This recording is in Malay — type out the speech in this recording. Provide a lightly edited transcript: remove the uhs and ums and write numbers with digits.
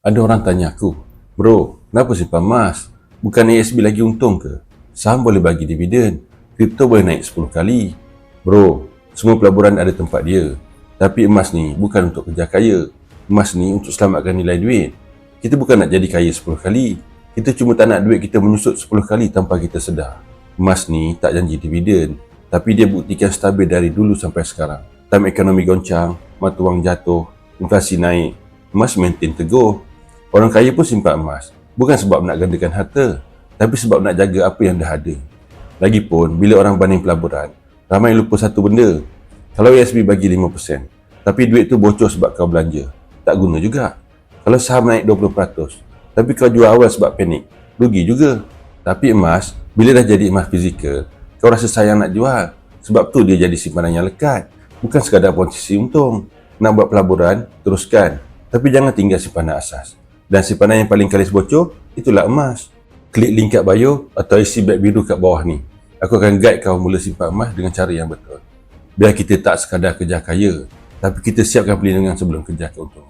Ada orang tanya aku, bro, kenapa simpan emas? Bukan ASB lagi untung ke? Saham boleh bagi dividen, kripto boleh naik 10 kali. Bro, semua pelaburan ada tempat dia. Tapi emas ni bukan untuk kerja kaya. Emas ni untuk selamatkan nilai duit. Kita bukan nak jadi kaya 10 kali. Kita cuma tak nak duit kita menyusut 10 kali tanpa kita sedar. Emas ni tak janji dividen, tapi dia buktikan stabil dari dulu sampai sekarang. Time ekonomi goncang, mata wang jatuh, inflasi naik, emas maintain teguh. Orang kaya pun simpan emas, bukan sebab nak gandakan harta, tapi sebab nak jaga apa yang dah ada. Lagipun, bila orang banding pelaburan, ramai lupa satu benda. Kalau ASB bagi 5%, tapi duit tu bocor sebab kau belanja, tak guna juga. Kalau saham naik 20%, tapi kau jual awal sebab panik, rugi juga. Tapi emas, bila dah jadi emas fizikal, kau rasa sayang nak jual. Sebab tu dia jadi simpanan yang lekat, bukan sekadar posisi untung. Nak buat pelaburan, teruskan. Tapi jangan tinggal simpanan asas. Dan simpanan yang paling kalis bocor, itulah emas. Klik link kat bio atau isi beg biru kat bawah ni. Aku akan guide kau mula simpan emas dengan cara yang betul. Biar kita tak sekadar kerja kaya, tapi kita siapkan perlindungan sebelum kerja keuntungan.